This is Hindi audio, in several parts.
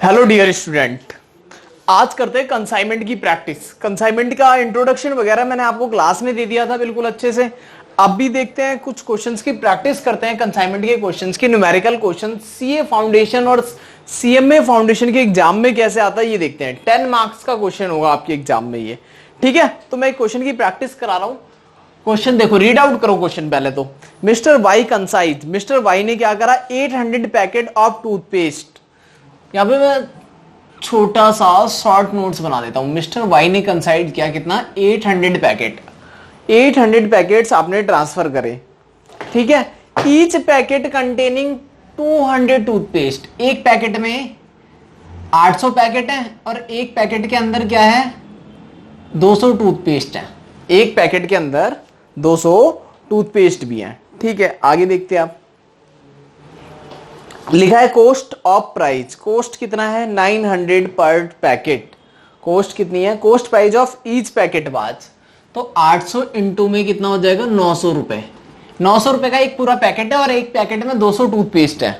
हेलो डियर स्टूडेंट, आज करते हैं कंसाइनमेंट की प्रैक्टिस। कंसाइनमेंट का इंट्रोडक्शन वगैरह मैंने आपको क्लास में दे दिया था बिल्कुल अच्छे से। अब भी देखते हैं कुछ क्वेश्चंस की प्रैक्टिस करते हैं कंसाइनमेंट के क्वेश्चंस की, न्यूमेरिकल क्वेश्चन सीए फाउंडेशन और सीएमए फाउंडेशन के एग्जाम में कैसे आता है ये देखते हैं। 10 मार्क्स का क्वेश्चन होगा आपके एग्जाम में ये, ठीक है। तो मैं क्वेश्चन की प्रैक्टिस करा रहा हूं। क्वेश्चन देखो, रीड आउट करो क्वेश्चन पहले तो। Mister Y consigns, Mister Y ने क्या करा, 800 पैकेट ऑफ टूथपेस्ट। यहां पे मैं छोटा सा शॉर्ट नोट्स बना देता हूं। मिस्टर वाई ने कंसाइड किया कितना, 800 पैकेट। 800 पैकेट्स आपने ट्रांसफर करे, ठीक है। Each packet containing 200 toothpaste. एक पैकेट में 800 पैकेट है और एक पैकेट के अंदर क्या है, 200 टूथपेस्ट है। एक पैकेट के अंदर 200 टूथपेस्ट भी है, ठीक है। आगे देखते हैं आप। लिखा है कॉस्ट ऑफ प्राइस। कॉस्ट कितना है, 900 पर पैकेट। कॉस्ट कितनी है, cost price of each packet was, तो 800 इंटू में कितना हो जाएगा, 900 रुपए। 900 रुपए का एक पूरा पैकेट है और एक पैकेट में 200 टूथपेस्ट है।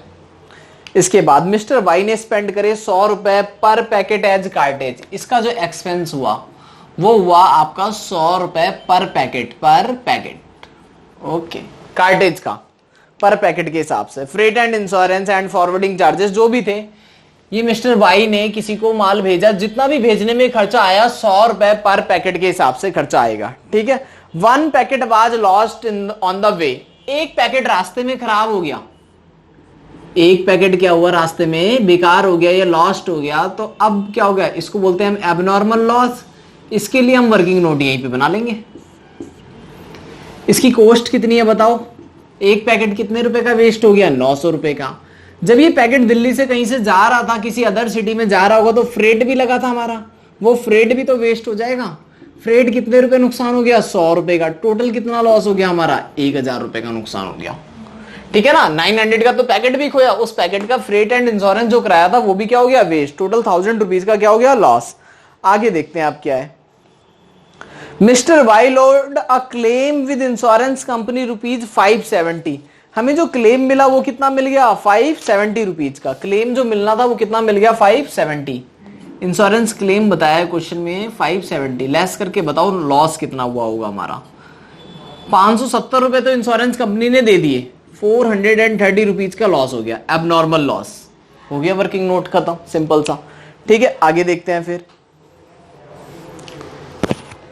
इसके बाद मिस्टर वाई ने स्पेंड करे 100 रुपए पर पैकेट एज कार्टेज। इसका जो एक्सपेंस हुआ वो हुआ आपका 100 रुपए पर पैकेट, ओके, कार्टेज का पर पैकेट के हिसाब से। Freight and insurance and forwarding charges जो भी थे, ये मिस्टर वाई ने किसी को माल भेजा, जितना भी भेजने में खर्चा आया 100 रुपए पर पैकेट के हिसाब से खर्चा आएगा, ठीक है। 1 packet was lost in on the way. एक पैकेट रास्ते में खराब हो गया। एक पैकेट क्या हुआ, रास्ते में बेकार हो गया या लॉस्ट हो गया। तो अब क्या हो गया, इसको बोलते हैं हम एबनॉर्मल लॉस। इसके लिए हम वर्किंग नोट यहीं पे बना लेंगे। इसकी कॉस्ट कितनी है बताओ, एक पैकेट कितने रुपए का वेस्ट हो गया, 900 रुपए का। जब ये पैकेट दिल्ली से कहीं से जा रहा था, किसी अदर सिटी में जा रहा होगा, तो फ्रेट भी लगा था हमारा, वो फ्रेट भी तो वेस्ट हो जाएगा। फ्रेट कितने रुपए नुकसान हो गया, 100 रुपए का। टोटल कितना लॉस हो गया हमारा, 1000 रुपए का नुकसान हो गया, ठीक है ना। 900 का तो पैकेट भी खोया, उस पैकेट का फ्रेट एंड इंश्योरेंस जो कराया था वो भी क्या हो गया, वेस्ट। टोटल 1000 रुपीज का क्या हो गया, लॉस। आगे देखते हैं आप क्या है। Mister Y lodged a claim with insurance company ₹570। हमें जो क्लेम मिला वो कितना मिल गया, 570 रुपीज का। क्लेम जो मिलना था वो कितना मिल गया, 570। इंश्योरेंस क्लेम बताया क्वेश्चन में 570। लेस करके बताओ लॉस कितना हुआ होगा हमारा। 570 रुपए तो इंश्योरेंस कंपनी ने दे दिए, 430 रुपीज का लॉस हो गया, एबनॉर्मल लॉस हो गया। वर्किंग नोट खत्म, सिंपल सा, ठीक है। आगे देखते हैं फिर।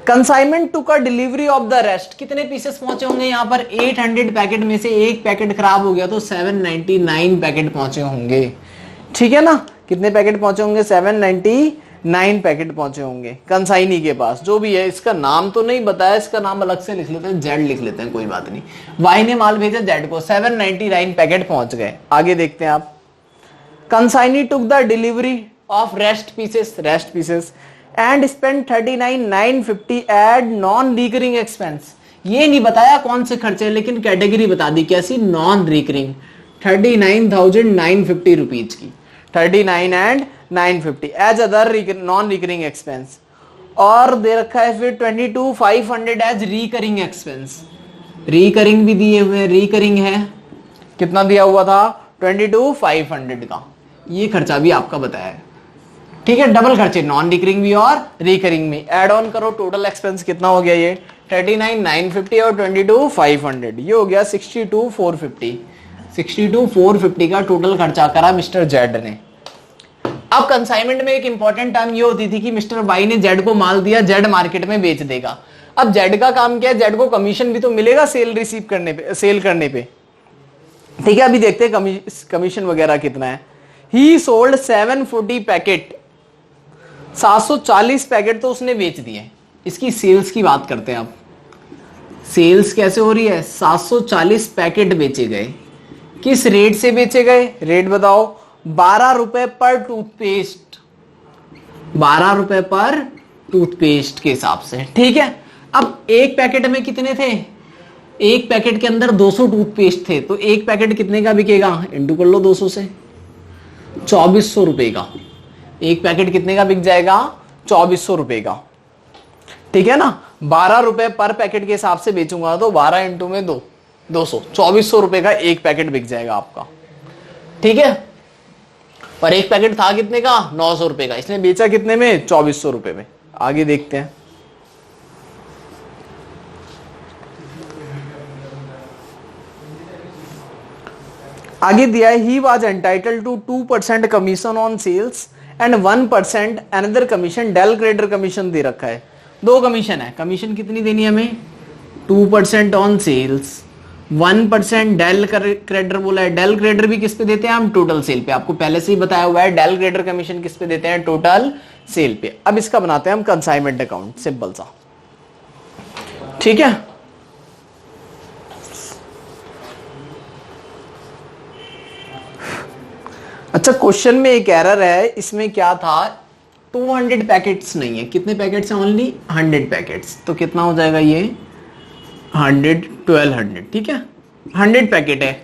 कंसाइनमेंट टू का डिलीवरी ऑफ द रेस्ट। कितने पीसेस पहुंचे होंगे यहाँ पर, 800 पैकेट में से एक पैकेट खराब हो गया तो 799 पैकेट पहुंचे होंगे, ठीक है ना। कितने पैकेट पहुंचे होंगे, 799 पैकेट पहुंचे होंगे कंसाइनी के पास। जो भी है, इसका नाम तो नहीं बताया, इसका नाम अलग से लिख लेते हैं, जेड लिख लेते हैं, कोई बात नहीं। वाई ने माल भेजा जेड को, 799 पैकेट पहुंच गए। आगे देखते हैं आप। Consignee took the delivery of rest pieces and spend 39,950 add non recurring expense. ये नहीं बताया कौन से खर्चे, लेकिन कैटेगरी बता दी, कैसी, नॉन रिकरिंग। 39,950 रुपीज की, 39 and 950 as other non recurring expense. और दे रखा है फिर 22,500 एज रिकरिंग एक्सपेंस। रिकरिंग भी दिए हुए, रिकरिंग है कितना दिया हुआ था, 22,500 का। ये खर्चा भी आपका बताया है, ठीक है। डबल खर्चे, नॉन रिकरिंग भी और रिकरिंग में। एड ऑन करो, टोटल एक्सपेंस कितना हो गया, ये 39,950 और 22,500, ये हो गया 62,450। 62,450 का टोटल खर्चा करा मिस्टर जेड ने। अब कंसाइनमेंट में एक इंपॉर्टेंट टर्म ये होती थी कि मिस्टर वाई ने जेड को माल दिया, जेड मार्केट में बेच देगा। अब जेड का काम क्या है, जेड को कमीशन भी तो मिलेगा सेल रिसीव करने पे, सेल करने पे, ठीक है। अभी देखते हैं कमीशन वगैरह कितना है। ही सोल्ड 740 पैकेट, 740 पैकेट तो उसने बेच दिए। इसकी सेल्स की बात करते हैं अब। सेल्स कैसे हो रही है, 740 पैकेट बेचे गए। किस रेट से बेचे गए, रेट बताओ, 12 रुपए पर टूथपेस्ट, 12 रुपए पर टूथपेस्ट के हिसाब से, ठीक है। अब एक पैकेट में कितने थे, एक पैकेट के अंदर 200 टूथपेस्ट थे, तो एक पैकेट कितने का बिकेगा, इंटू कर लो 200 से, 2400 रुपए का। एक पैकेट कितने का बिक जाएगा, 2400 रुपए का, ठीक है ना। 12 रुपए पर पैकेट के हिसाब से बेचूंगा तो 12 इंटू में 200, 2400 रुपए का एक पैकेट बिक जाएगा आपका, ठीक है। और एक पैकेट था कितने का, 900 रुपए का, इसने बेचा कितने में, 2400 रुपए में। आगे देखते हैं। आगे दिया है he was entitle to 2% commission on sales and 1% another commission, del credere commission दे रखा है। दो कमीशन है, कमीशन कितनी देनी है हमें, 2% ऑन सेल्स, 1% डेल क्रेडिटर बोला है। डेल क्रेडिटर भी किस पे देते हैं हम, टोटल सेल पे। आपको पहले से ही बताया हुआ है डेल क्रेडिटर कमीशन किस पे देते हैं, टोटल सेल पे। अब इसका बनाते हैं हम कंसाइनमेंट अकाउंट, सिंपल सा, ठीक है। अच्छा, क्वेश्चन में एक एरर है, इसमें क्या था, 200 पैकेट्स नहीं है, कितने पैकेट्स हैं, ओनली 100 पैकेट्स। तो कितना हो जाएगा ये, 100, 1200, ठीक है। 100 पैकेट है,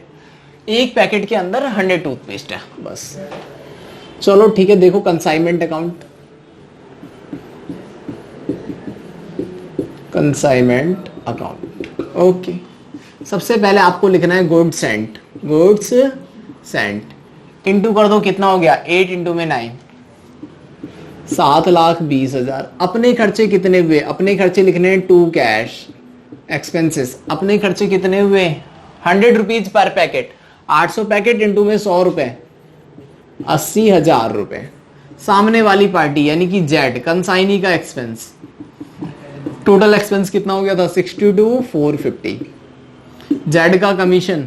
एक पैकेट के अंदर 100 टूथपेस्ट है, बस। चलो ठीक है, देखो consignment account, consignment account, okay. सबसे पहले आपको लिखना है goods Saint, goods Saint into कर दो, कितना हो गया, 8 इंटू में 9, 7,20,000। अपने खर्चे कितने हुए, अपने खर्चे लिखने हैं टू कैश एक्सपेंसेस। अपने खर्चे कितने हुए, 100 rupees per packet, 800 packet into में 100 रुपए, 80,000 रुपए। सामने वाली पार्टी यानी कि जेड, कंसाइनी का एक्सपेंस, टोटल एक्सपेंस कितना हो गया था, 62,450। जेड का कमीशन,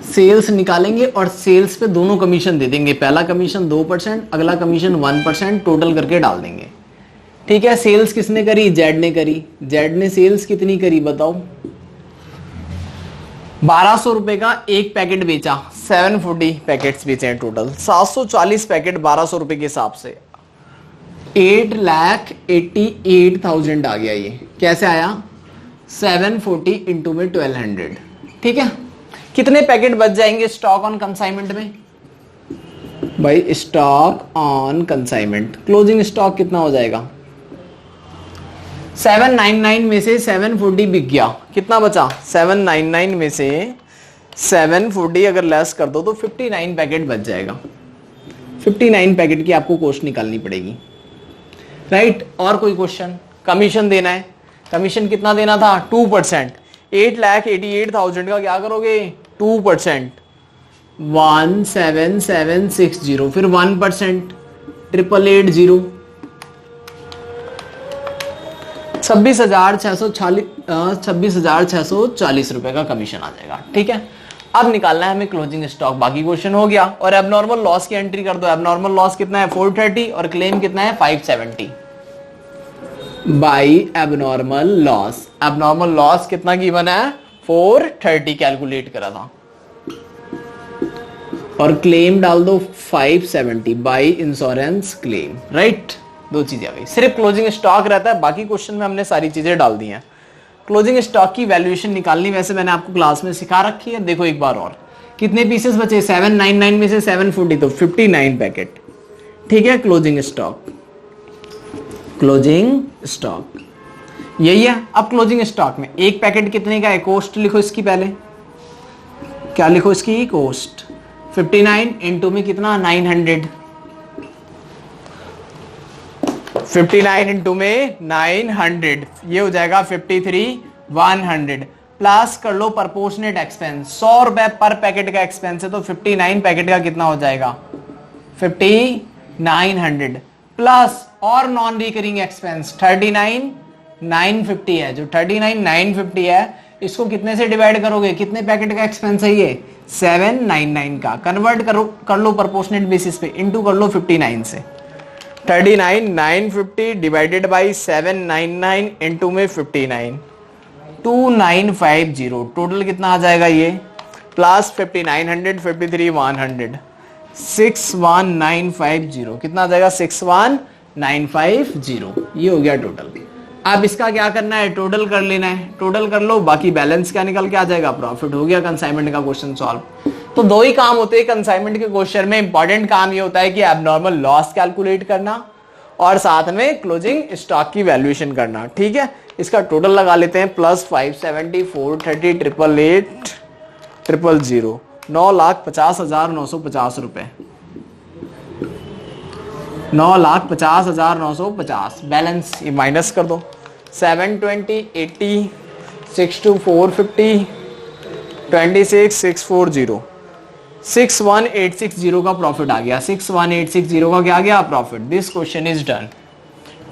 सेल्स निकालेंगे और सेल्स पे दोनों कमीशन दे देंगे, पहला कमीशन 2%, अगला कमीशन 1%, टोटल करके डाल देंगे, ठीक है। सेल्स किसने करी, जेड ने करी। जेड ने सेल्स कितनी करी बताओ, 1200 रुपए का एक पैकेट बेचा, 740 पैकेट्स बेचे हैं टोटल, 740 पैकेट 1200 रुपए के हिसाब से 8,88,000 आ गया। ये कैसे आया, 740 इंटू में 1200, ठीक है। कितने पैकेट बच जाएंगे स्टॉक ऑन कंसाइनमेंट में भाई, stock on consignment closing stock कितना हो जाएगा, 799 में से 740 बिक गया, कितना बचा, 799 में से 740 अगर लेस कर दो तो 59 पैकेट बच जाएगा। 59 पैकेट की आपको कॉस्ट निकालनी पड़ेगी, राइट। और कोई क्वेश्चन, कमीशन देना है, कमीशन कितना देना था, 2%, 8,88,000 का क्या करोगे, 2%, 17760, फिर 1%, 888,000, 26,640 रुपए का कमीशन आ जाएगा, ठीक है। अब निकालना है हमें क्लोजिंग स्टॉक, बाकी क्वेश्चन हो गया। और एबनॉर्मल लॉस की एंट्री कर दो, एबनॉर्मल लॉस कितना है, 430, और क्लेम कितना है, 570 by abnormal loss. Abnormal loss कितना की बना है, 430 कैलकुलेट करा था, और क्लेम डाल दो 570 बाई इंश्योरेंस क्लेम, राइट। दो चीजें आ गई, सिर्फ क्लोजिंग स्टॉक रहता है, बाकी क्वेश्चन में हमने सारी चीजें डाल दी हैं। क्लोजिंग स्टॉक की वैल्यूएशन निकालनी वैसे मैंने आपको क्लास में सिखा रखी है, देखो एक बार और। कितने पीसेस बचे, 799 में से 740, तो 59 पैकेट, ठीक है। क्लोजिंग स्टॉक, क्लोजिंग स्टॉक यही है। अब क्लोजिंग स्टॉक में एक पैकेट कितने का है, कॉस्ट लिखो इसकी, पहले क्या लिखो इसकी, कॉस्ट 59 इंटू में कितना, 900, 59 इंटू में 900, ये हो जाएगा 53,100। प्लस कर लो प्रपोर्शनेट एक्सपेंस, 100 रुपए पर पैकेट का एक्सपेंस है, तो 59 पैकेट का कितना हो जाएगा, 5900, प्लस और नॉन रिकरिंग एक्सपेंस 39,950 है। जो 39,950 है, इसको कितने से डिवाइड करोगे, कितने पैकेट का एक्सपेंस है ये, 799 का। कन्वर्ट करो, कर लो प्रोपोर्शनेट बेसिस पे, इंटू कर लो 59 से, 39,950 डिवाइडेड बाई 799 इंटू में 59, 2950। टोटल कितना आ जाएगा ये, प्लस 5900, 53,100, 61,950, कितना आ जाएगा, 61,950। ये हो गया टोटल। अब इसका क्या करना है, टोटल कर लेना है, टोटल कर लो, बाकी बैलेंस क्या निकल के आ जाएगा, प्रॉफिट। हो गया कंसाइनमेंट का क्वेश्चन सॉल्व। तो दो ही काम होते हैं कंसाइनमेंट के क्वेश्चन में। इंपॉर्टेंट काम ये होता है कि एबनॉर्मल लॉस कैलकुलेट करना और साथ में क्लोजिंग स्टॉक की वैल्यूएशन करना, ठीक है। इसका टोटल लगा लेते हैं, प्लस 570, 430, 888, 000, 9,50,950 रुपए, 9,50,950। बैलेंस ये माइनस कर दो, 720, 80, 62450, 26, 640, 61860 का प्रॉफिट आ गया। 61860 का क्या आ गया? Profit. This question is done.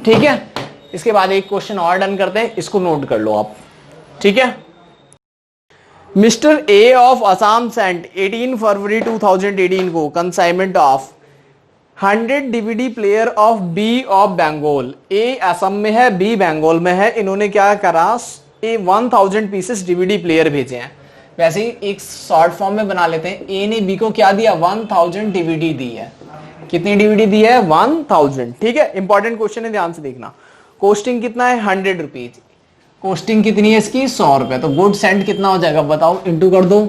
ठीक है, इसके बाद एक क्वेश्चन और डन करते हैं, इसको नोट कर लो आप। ठीक है, mister A of Assam sent 18 फरवरी 2018 को consignment of 100 DVD player of B of Bengal. A Assam में है, बी बंगाल में है। इन्होंने क्या करा? 1000 पीसेस डीवीडी प्लेयर भेजे हैं। वैसे ही एक शॉर्ट फॉर्म में बना लेते हैं। ए ने बी को क्या दिया? 1000 डीवीडी दी है। कितनी डीवीडी दी है? 1000। ठीक है, इंपॉर्टेंट क्वेश्चन है, ध्यान से देखना। कॉस्टिंग कितना है? 100 रुपीज। कॉस्टिंग कितनी है इसकी? 100 रुपए। तो गुड सेंट कितना हो जाएगा बताओ? इंटू कर दो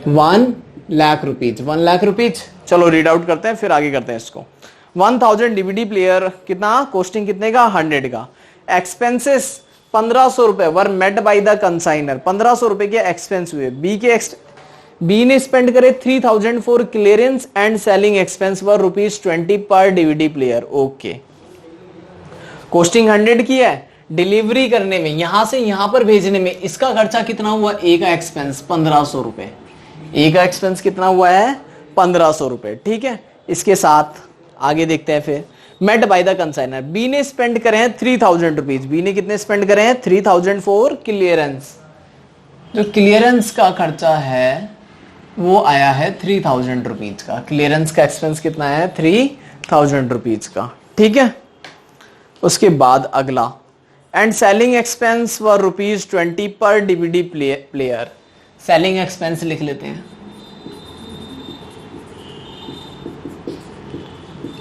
1 लाख रुपीज। 1 लाख रुपीज। चलो रीड आउट करते हैं, फिर आगे करते हैं इसको। 1000 डीवीडी प्लेयर कितना? कॉस्टिंग कितने का? 100 का। एक्सपेंसेस 1500 रुपए वर मेट बाय द कंसाइनर। 1500 रुपए के एक्सपेंस हुए। बी ने स्पेंड करे 3000 for clearance and selling expense were ₹20 per DVD player. Okay, costing 100 की है। डिलीवरी करने में, यहां से यहां पर भेजने में इसका खर्चा कितना हुआ? ए का एक्सपेंस 1500 रुपए। ए का एक्सपेंस कितना हुआ है? 1500 रुपए। ठीक है, इसके साथ आगे देखते हैं फिर। Met by the consignor, B ने स्पेंड करे हैं 3000 रुपीज। बी ने कितने स्पेंड करे हैं? 3000 फॉर क्लियरेंस। जो क्लियरेंस का खर्चा है वो आया है 3000 रुपीज का। क्लियरेंस का एक्सपेंस कितना है? 3000 रुपीज का। ठीक है, उसके बाद अगला, एंड सेलिंग एक्सपेंस व ₹20 per DVD player. Selling expense लिख लेते हैं,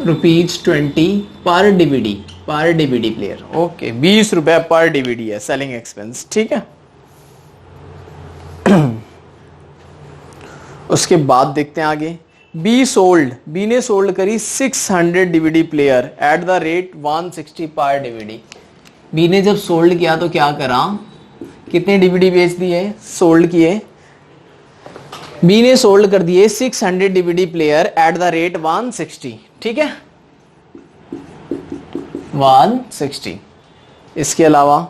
₹20 पर डीवीडी प्लेयर। ओके, 20 रुपए पर डीवीडी है सेलिंग एक्सपेंस। ठीक है, उसके बाद देखते हैं आगे। बी ने सोल्ड करी 600 DVD player at the rate 160 पर डीवीडी। बी ने जब सोल्ड किया तो क्या करा? कितने डीवीडी बेच दिए? सोल्ड किए। बी ने सोल्ड कर दिए 600 DVD player at the rate 160। ठीक है, 160। इसके अलावा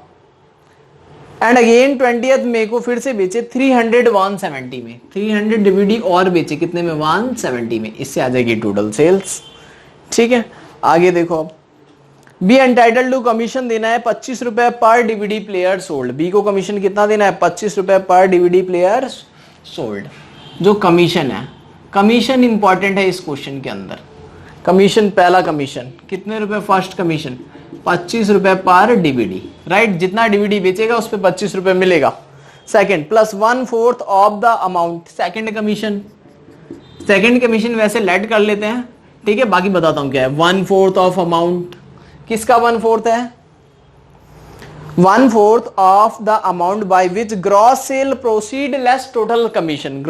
एंड अगेन 20 मई को फिर से बेचे 300 170 में। 300 डीवीडी और बेचे कितने में? 170 में। इससे आ जाएगी टोटल सेल्स। ठीक है, आगे देखो। अब बी एंटाइटल्ड टू कमीशन देना है 25 रुपए पर डीवीडी प्लेयर सोल्ड। बी को कमीशन कितना देना है? 25 रुपए पर डीवीडी प्लेयर सोल्ड। जो कमीशन है, कमीशन इंपॉर्टेंट है इस क्वेश्चन के अंदर। कमीशन, पहला कमीशन कितने रुपए? फर्स्ट कमीशन 25 रुपए पर डीवीडी। राइट, जितना डीवीडी बेचेगा उस पर 25 रुपए मिलेगा। Second, plus 1/4 of the amount. Second commission वैसे लेट कर लेते हैं। ठीक है, बाकी बताता हूं क्या है। 1/4 ऑफ अमाउंट, किसका 1/4 है? 1/4 of the amount by which gross sale proceed less total commission.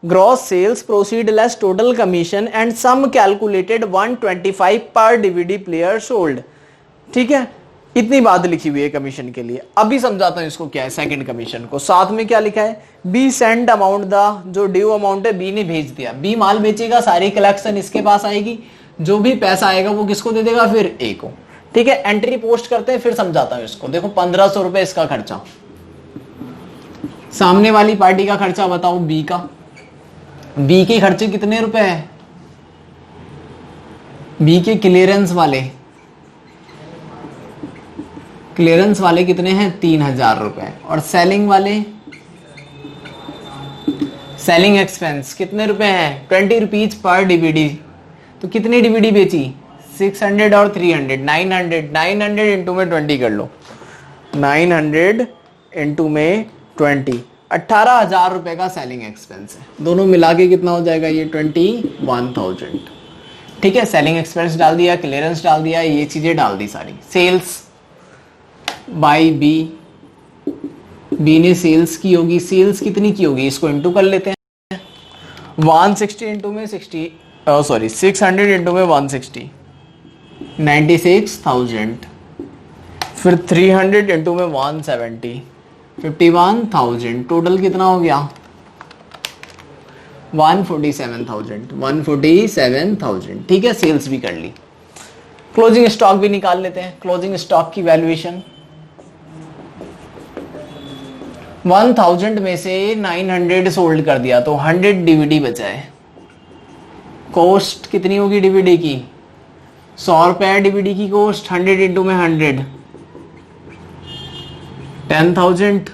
Gross sales proceed less total commission and sum calculated 125 पर डीवीडी प्लेयर सोल्ड। ठीक है, इतनी बात लिखी हुई है कमीशन के लिए। अभी समझाता हूं इसको क्या है। सेकंड कमीशन को साथ में क्या लिखा है? बी सेंड अमाउंट द, जो ड्यू अमाउंट है बी ने भेज दिया। बी माल बेचेगा, सारी कलेक्शन इसके पास आएगी। जो भी पैसा आएगा वो किसको दे देगा? फिर ए को। ठीक है, एंट्री पोस्ट करते हैं, फिर समझाता हूं इसको। देखो 1500 रुपए इसका खर्चा। सामने वाली पार्टी का खर्चा बताओ, बी का। बी के खर्चे कितने रुपए हैं? बी के क्लियरेंस वाले कितने हैं? 3000 रुपए। और सेलिंग वाले, सेलिंग एक्सपेंस कितने रुपए हैं? 20 रुपीज पर डीवीडी। तो कितनी डीवीडी बेची? 600 और 300, 900 इंटू में 20 कर लो। 900 इंटू में 20, 18,000 रुपए का सेलिंग एक्सपेंस है। दोनों मिला के कितना हो जाएगा? ये 21,000। ठीक है, सेलिंग एक्सपेंस डाल दिया, क्लियरेंस डाल दिया, ये चीजें डाल दी सारी। सेल्स बाय बी ने सेल्स की होगी। सेल्स कितनी की होगी? इसको इंटू कर लेते हैं। 160 इंटू में 600 इंटू में 160, 96,000। फिर 300 इंटू में 170, 51,000, टोटल कितना हो गया 147,000। ठीक है, सेल्स भी कर ली। क्लोजिंग स्टॉक भी निकाल लेते हैं। क्लोजिंग स्टॉक की वैल्यूएशन 1000 में से 900 सोल्ड कर दिया तो 100 डीवीडी बचा है। कॉस्ट कितनी होगी डीवीडी की 100 रुपए डीवीडी की कॉस्ट, 100 इंटू में 100 10,000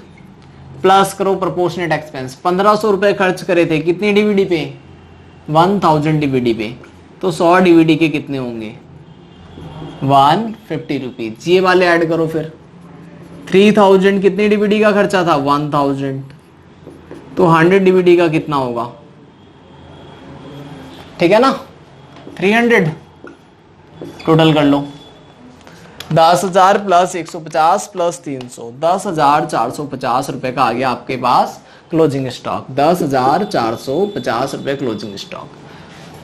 प्लस करो प्रोपोर्शनेट एक्सपेंस। 1500 रुपए खर्च करे थे कितनी डीवीडी पे 1000 डीवीडी पे, तो 100 डीवीडी के कितने होंगे 150 रुपीज। ये वाले ऐड करो फिर 3000 कितनी डीवीडी का खर्चा था 1000, तो 100 डीवीडी का कितना होगा, ठीक है ना 300। टोटल कर लो 10,000 प्लस 150 प्लस 300, 10,450 रुपए का आ गया आपके पास क्लोजिंग स्टॉक। 10,450 रुपए क्लोजिंग स्टॉक।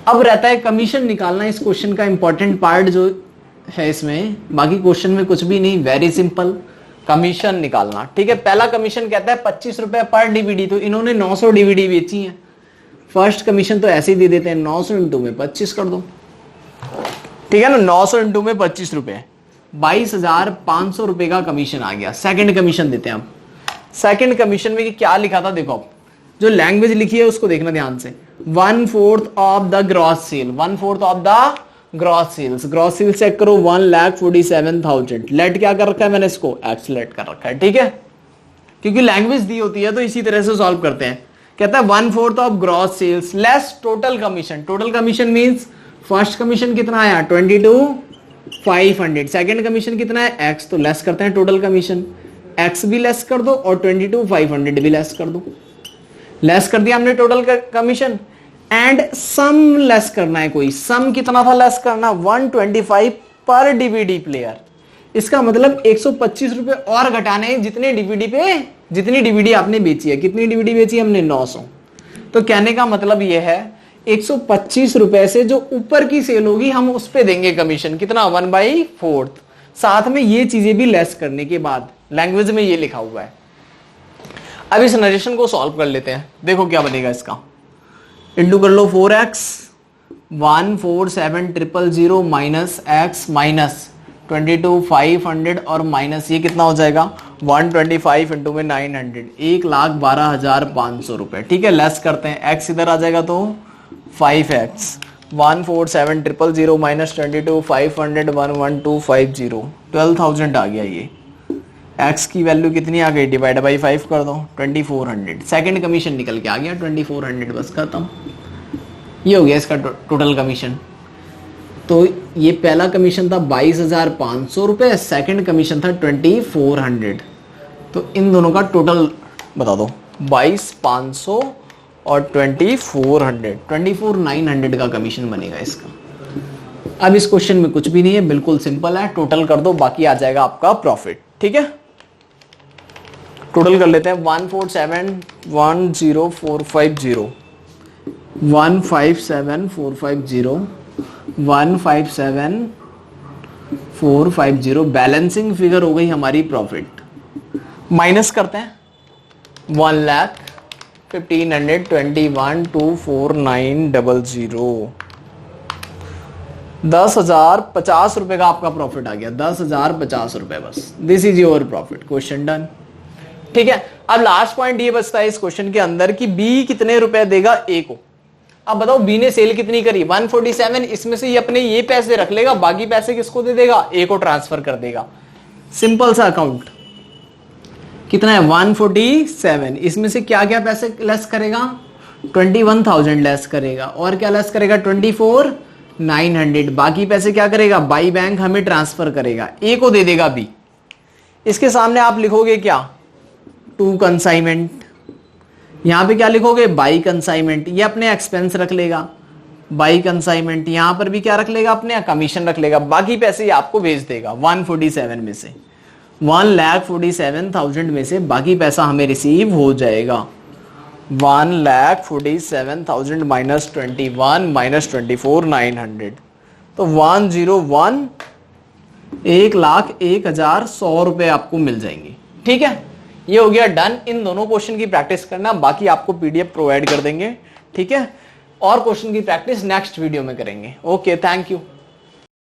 अब रहता है कमीशन निकालना। इस क्वेश्चन का इंपॉर्टेंट पार्ट जो है इसमें, बाकी क्वेश्चन में कुछ भी नहीं, वेरी सिंपल कमीशन निकालना। ठीक है, पहला कमीशन कहता है 25 रुपए पर डीवीडी, तो इन्होंने 900 डीवीडी बेची है। फर्स्ट कमीशन तो ऐसे ही दे देते हैं 900 इंटू में 25 कर दो, ठीक है ना 900 इंटू में 25 रुपए 22,500 रुपए का कमीशन आ गया। सेकंड कमीशन देते हैं। अब सेकंड कमीशन में क्या लिखा था देखो, अब जो लैंग्वेज लिखी है उसको देखना ध्यान से। 1/4 of the gross sale, 1/4 of the gross sales. Gross sales check करो 1,47,000। लेट क्या कर रखा है मैंने इसको एक्स लेट कर रखा है, ठीक है, क्योंकि लैंग्वेज दी होती है तो इसी तरह से सॉल्व करते हैं। कहता है 1/4 of gross sales less total commission. Total commission means first commission कितना आया 22,500, सेकंड कमीशन कितना है x, तो लेस करते हैं टोटल कमीशन, x भी लेस कर दो और 22,500 भी लेस कर दो। लेस कर दिया हमने total commission and sum less करना है। कोई सम कितना था लेस करना 125 पर डीवीडी प्लेयर। इसका मतलब 125 रुपए और घटाने हैं जितने डीवीडी पे, जितनी डीवीडी आपने बेची है। कितनी डीवीडी बेची हमने 900। तो कहने का मतलब यह है 125 रुपए से जो ऊपर की सेल होगी हम उस पे देंगे कमीशन, कितना 1/4। साथ में ये चीजें भी लेस करने के बाद लैंग्वेज में ये लिखा हुआ है। अब इस नरेशन को सॉल्व कर लेते हैं। देखो क्या बनेगा इसका, इंटू कर लो 4x 147,000 माइनस x माइनस 22,500 और माइनस ये कितना हो जाएगा 125 इंटू में 900, 1,12,500 रुपए। ठीक है, लेस करते हैं, x इधर आ जाएगा तो 5x 147,000 माइनस 22,500 11250, 12,000 आ गया। ये x की वैल्यू कितनी आ गई डिवाइड बाई 5 कर दो 2400। सेकंड कमीशन निकल के आ गया 2400, बस खत्म। ये हो गया इसका टोटल कमीशन। तो ये पहला कमीशन था 22,500 रुपए, सेकंड कमीशन था 2400। तो इन दोनों का टोटल बता दो 22,500 और 2400, 24,900 का कमीशन बनेगा इसका। अब इस क्वेश्चन में कुछ भी नहीं है, बिल्कुल सिंपल है। टोटल कर दो, बाकी आ जाएगा आपका प्रॉफिट। ठीक है, टोटल कर लेते हैं 147,10450 157,450 157,450 बैलेंसिंग फिगर हो गई हमारी प्रॉफिट। माइनस करते हैं 1,15,21,24900 10,050 रुपए का आपका प्रॉफिट आ गया। 10,050 रुपए बस। This is your profit. Question done. ठीक है, अब लास्ट पॉइंट ये बचता है इस क्वेश्चन के अंदर कि बी कितने रुपए देगा ए को। अब बताओ बी ने सेल कितनी करी 147, इसमें से ये अपने ये पैसे रख लेगा, बाकी पैसे किसको दे देगा ए को ट्रांसफर कर देगा। सिंपल सा अकाउंट। कितना है 147, इसमें से क्या क्या पैसे लेस करेगा 21,000 लेस करेगा, और क्या लेस करेगा 24,900। बाकी पैसे क्या करेगा बाई बैंक हमें ट्रांसफर करेगा, ए को दे देगा बी। इसके सामने आप लिखोगे क्या टू कंसाइनमेंट, यहां पे क्या लिखोगे बाई कंसाइनमेंट, ये अपने एक्सपेंस रख लेगा बाई कंसाइनमेंट, यहां पर भी क्या रख लेगा अपने कमीशन रख लेगा, बाकी पैसे ये आपको भेज देगा 147 में से 1,47,000 में से बाकी पैसा हमें रिसीव हो जाएगा। 1,47,000 माइनस 21 माइनस 24,900, तो 1,01,01,01,100 रुपए आपको मिल जाएंगे। ठीक है, ये हो गया डन। इन दोनों क्वेश्चन की प्रैक्टिस करना, बाकी आपको पीडीएफ प्रोवाइड कर देंगे, ठीक है। और क्वेश्चन की प्रैक्टिस नेक्स्ट वीडियो में करेंगे। Okay, thank you.